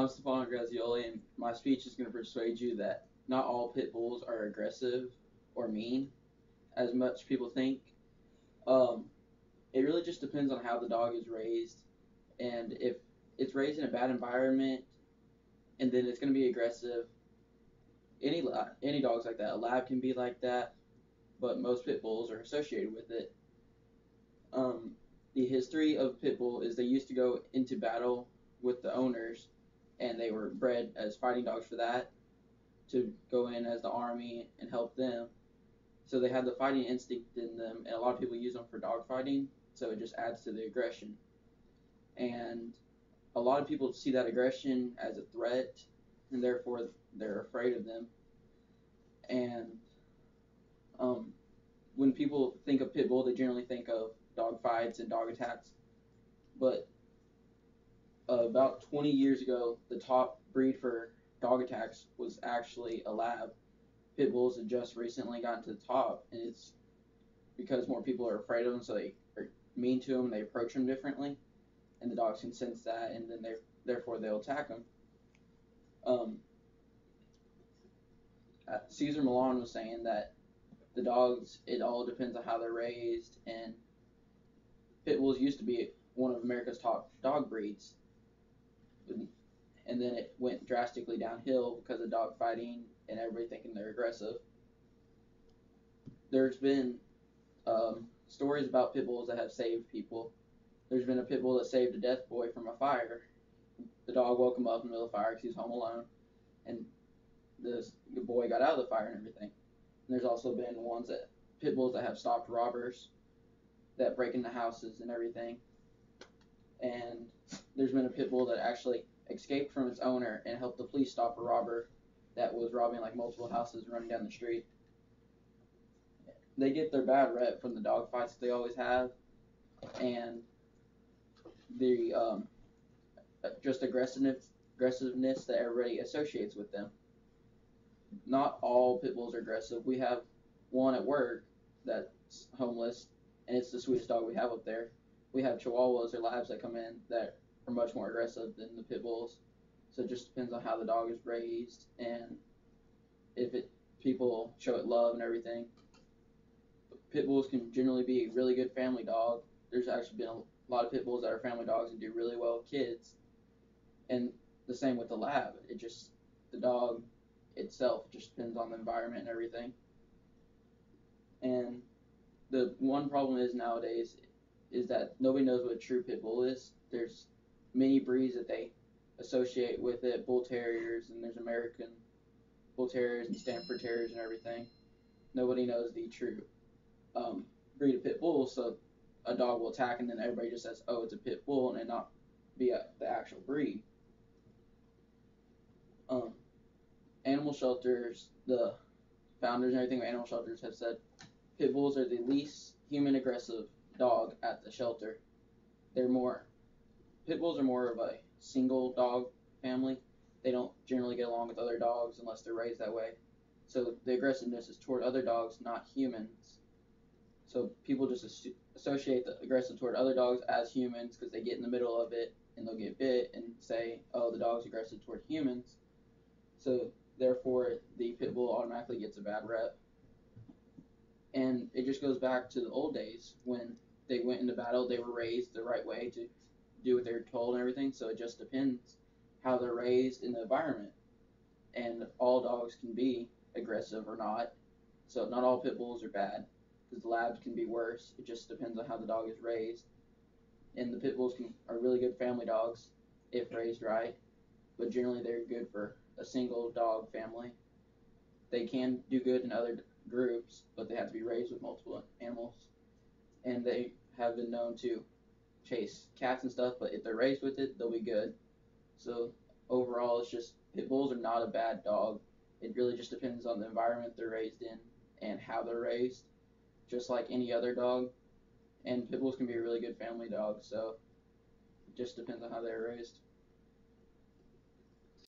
I'm Stefano Grazioli, and my speech is going to persuade you that not all pit bulls are aggressive or mean, as much people think. Um, it really just depends on how the dog is raised, and if it's raised in a bad environment, and then it's going to be aggressive. Any dog's like that. A lab can be like that, but most pit bulls are associated with it. Um, the history of pit bull is they used to go into battle with the owners, and they were bred as fighting dogs for that, to go in as the army and help them. So they have the fighting instinct in them, and a lot of people use them for dog fighting. So it just adds to the aggression. And a lot of people see that aggression as a threat, and therefore they're afraid of them. And um, when people think of pit bull, they generally think of dog fights and dog attacks. But about 20 years ago, the top breed for dog attacks was actually a lab. Pit bulls have just recently gotten to the top, and it's because more people are afraid of them, so they are mean to them and they approach them differently, and the dogs can sense that, and then therefore they'll attack them. Um, Caesar Milan was saying that the dogs, it all depends on how they're raised, and pit bulls used to be one of America's top dog breeds, and then it went drastically downhill because of dog fighting and everybody thinking they're aggressive. There's been stories about pit bulls that have saved people. There's been a pit bull that saved a deaf boy from a fire. The dog woke him up in the middle of the fire because he was home alone, and the boy got out of the fire and everything. And there's also been pit bulls that have stopped robbers that break into houses and everything. And there's been a pit bull that actually escaped from its owner and helped the police stop a robber that was robbing like multiple houses and running down the street. They get their bad rep from the dog fights they always have, and the just aggressiveness that everybody associates with them. Not all pit bulls are aggressive. We have one at work that's homeless, and it's the sweetest dog we have up there. We have Chihuahuas or Labs that come in that are much more aggressive than the pit bulls. So it just depends on how the dog is raised and if people show it love and everything. Pit bulls can generally be a really good family dog. There's actually been a lot of pit bulls that are family dogs and do really well with kids. And the same with the lab. The dog itself just depends on the environment and everything. And the one problem is nowadays is that nobody knows what a true pit bull is. There's many breeds that they associate with it, bull terriers, and there's American bull terriers and Stanford terriers and everything. Nobody knows the true breed of pit bull, so a dog will attack and then everybody just says, oh, it's a pit bull, and it not be the actual breed. Animal shelters, the founders and everything of animal shelters have said pit bulls are the least human aggressive dog at the shelter. Pit bulls are more of a single dog family. They don't generally get along with other dogs unless they're raised that way. So the aggressiveness is toward other dogs, not humans. So people just associate the aggressive toward other dogs as humans because they get in the middle of it and they'll get bit and say, oh, the dog's aggressive toward humans. So therefore, the pit bull automatically gets a bad rep. And it just goes back to the old days when they went into battle, they were raised the right way to do what they're told and everything. So it just depends how they're raised in the environment. And all dogs can be aggressive or not. So not all pit bulls are bad because the labs can be worse. It just depends on how the dog is raised. And the pit bulls are really good family dogs if raised right, but generally they're good for a single dog family. They can do good in other groups, but they have to be raised with multiple animals. And they have been known to chase cats and stuff, but if they're raised with it, they'll be good. So overall, it's just pit bulls are not a bad dog. It really just depends on the environment they're raised in and how they're raised, just like any other dog. And pit bulls can be a really good family dog, so it just depends on how they're raised.